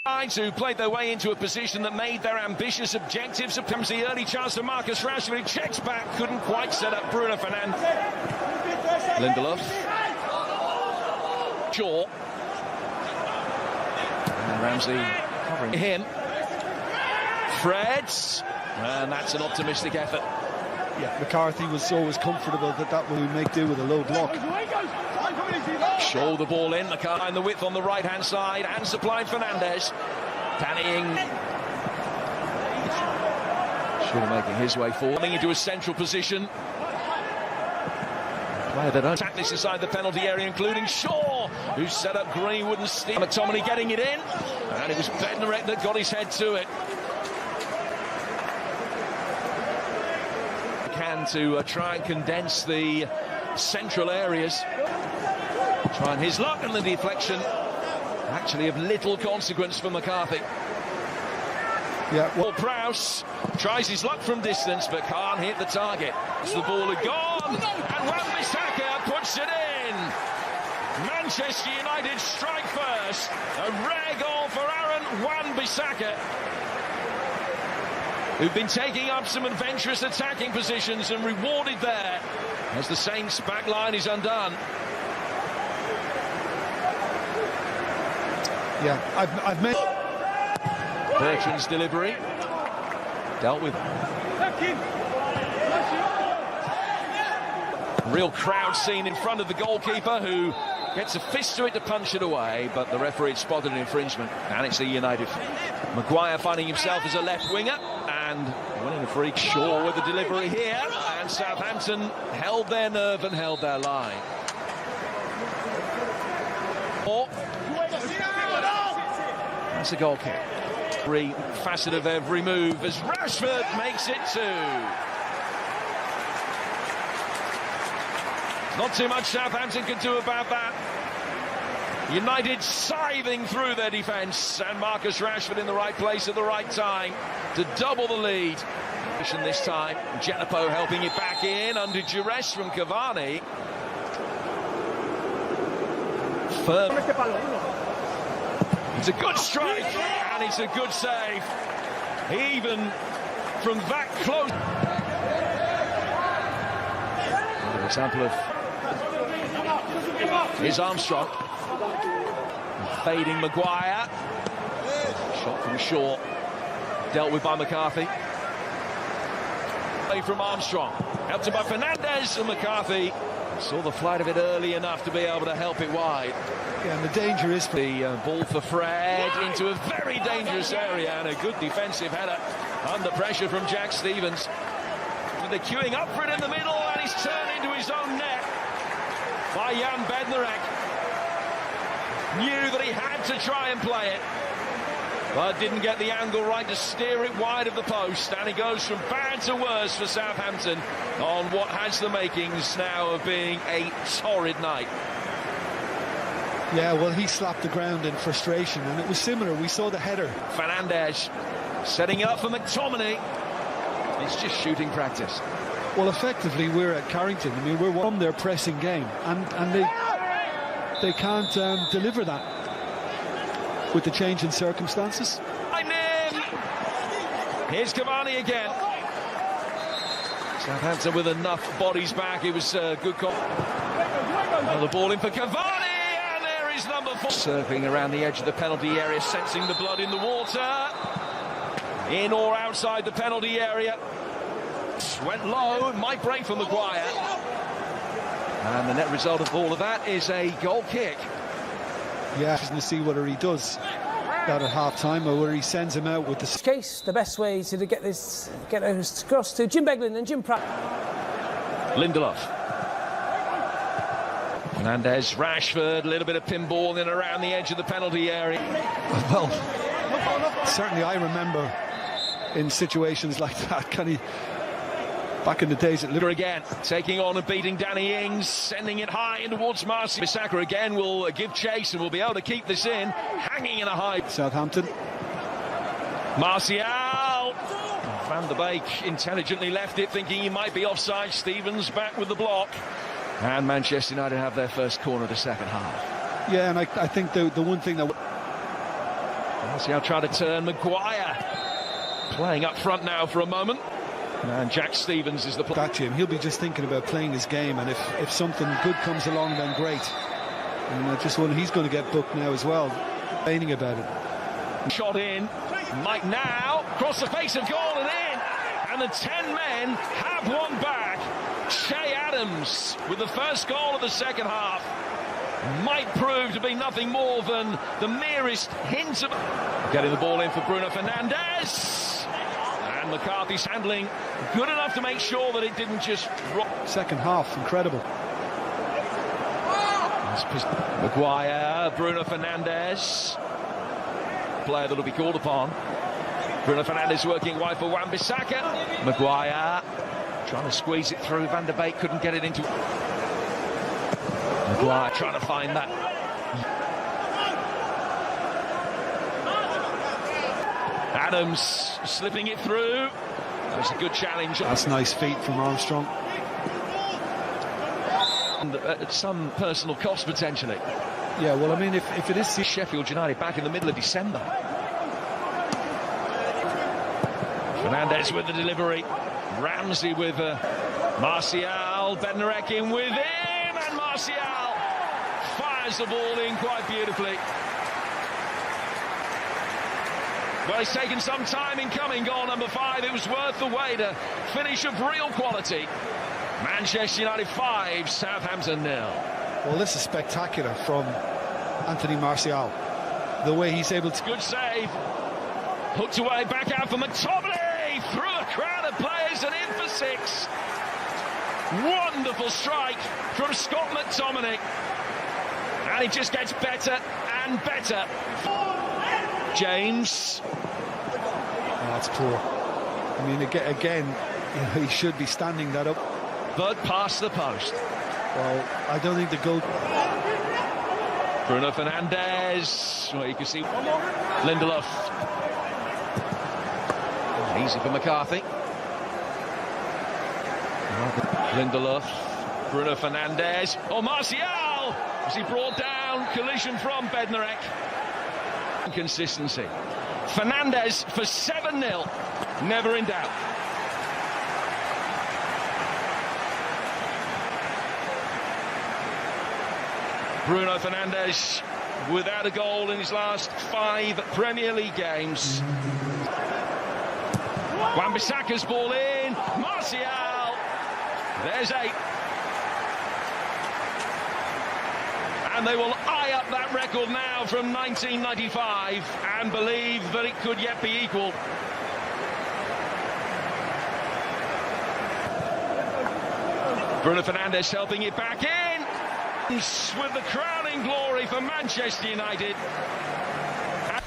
Who played their way into a position that made their ambitious objectives. Comes the early chance to Marcus Rashford. He checks back, couldn't quite set up Bruno Fernandes. Lindelof. Shaw. And Ramsey covering him. Freds. And that's an optimistic effort. Yeah, McCarthy was always comfortable that would make do with a low block. Shaw the ball in, McCarthy in the width on the right-hand side, and supplied Fernandes. Panning. Shaw making his way forward, coming into a central position. Player that attack this inside the penalty area, including Shaw, who set up Greenwood and Steve. McTominay getting it in, and it was Bednarek that got his head to it. To try and condense the central areas. Trying his luck, and the deflection actually of little consequence for McCarthy. Yeah, well, Prowse tries his luck from distance but can't hit the target. It's the ball had gone, and Wan-Bissaka puts it in. Manchester United strike first. A rare goal for Aaron Wan-Bissaka, who've been taking up some adventurous attacking positions and rewarded there as the Saints' back line is undone. Yeah, I've made Bertrand's delivery dealt with. Real crowd scene in front of the goalkeeper, who gets a fist to it to punch it away, but the referee had spotted an infringement, and it's a United. Maguire finding himself as a left winger and winning a free. Shaw with the delivery here, and Southampton held their nerve and held their line. That's a goal kick. Every facet of every move as Rashford makes it 2. Not too much Southampton can do about that. United scything through their defence, and Marcus Rashford in the right place at the right time to double the lead. This time, Jenipo helping it back in under duress from Cavani. Firm. It's a good strike, and it's a good save. Even from that close. Another example of here's Armstrong. Fading Maguire. Shot from Shaw. Dealt with by McCarthy. Play from Armstrong. Helped him by Fernandes, and McCarthy saw the flight of it early enough to be able to help it wide. Yeah, and the danger is the ball for Fred into a very dangerous area, and a good defensive header under pressure from Jack Stevens. They're queuing up for it in the middle, and he's turned into his own net by Jan Bednarek. Knew that he had to try and play it, but didn't get the angle right to steer it wide of the post, and he goes from bad to worse for Southampton on what has the makings now of being a torrid night. Yeah, well, he slapped the ground in frustration, and it was similar. We saw the header. Fernandes setting up for McTominay. It's just shooting practice. Well, effectively, we're at Carrington. I mean, we're from their pressing game, and they can't deliver that with the change in circumstances. I'm in. Here's Cavani again. Southampton with enough bodies back. It was a good call. Another ball in for Cavani, and there is number 4. Circling around the edge of the penalty area, sensing the blood in the water. In or outside the penalty area. Went low, might break for Maguire. And the net result of all of that is a goal kick. Yeah, just to see whether he does that at half-time or whether he sends him out with the... case, the best way to get this across to Jim Beglin and Jim Pratt. Lindelof. Fernandes, Rashford, a little bit of pinball in around the edge of the penalty area. Well, certainly I remember in situations like that, kind of back in the days at Liverpool. Again, taking on and beating Danny Ings, sending it high in towards Martial. Bissaka again will give chase and will be able to keep this in, hanging in a high. Southampton. Martial. Van der Beek intelligently left it, thinking he might be offside. Stevens back with the block. And Manchester United have their first corner of the second half. Yeah, and I think the one thing that... Martial tried to turn. Maguire playing up front now for a moment. And Jack Stevens is the player. Back to him. He'll be just thinking about playing his game, and if something good comes along, then great. And I just wonder, he's going to get booked now as well, complaining about it. Shot in. Mike now across the face of goal and in. And the 10 men have one back. Che Adams with the first goal of the second half might prove to be nothing more than the merest hint of getting the ball in for Bruno Fernandes. And McCarthy's handling good enough to make sure that it didn't just drop. Second half, incredible. Maguire, Bruno Fernandes. Player that'll be called upon. Bruno Fernandes working wide for Wan-Bissaka. Maguire trying to squeeze it through. Van der Beek couldn't get it into. Maguire trying to find that. Adams slipping it through. That's a good challenge. That's nice feet from Armstrong. And at some personal cost potentially. Yeah, well, I mean, if it is Sheffield United back in the middle of December. Fernandes with the delivery. Ramsey with Martial. Bednarek in with him, and Martial fires the ball in quite beautifully. Well, it's taken some time in coming. Goal number 5. It was worth the wait. A finish of real quality. Manchester United 5, Southampton 0. Well, this is spectacular from Anthony Martial. The way he's able to... Good save. Hooked away, back out for McTominay. Through a crowd of players and in for 6. Wonderful strike from Scott McTominay. And it just gets better and better. James. Oh, that's poor. I mean, again, you know, he should be standing that up. But past the post. Well, I don't think the goal... Bruno Fernandes. Well, you can see Lindelof. Easy for McCarthy. Lindelof. Bruno Fernandes. Oh, Martial! As he brought down, collision from Bednarek. Consistency. Fernandes for 7-0. Never in doubt. Bruno Fernandes without a goal in his last 5 Premier League games. Wan-Bissaka's ball in. Martial. There's 8. And they will eye up that record now from 1995 and believe that it could yet be equalled. Bruno Fernandes helping it back in. With the crowning glory for Manchester United.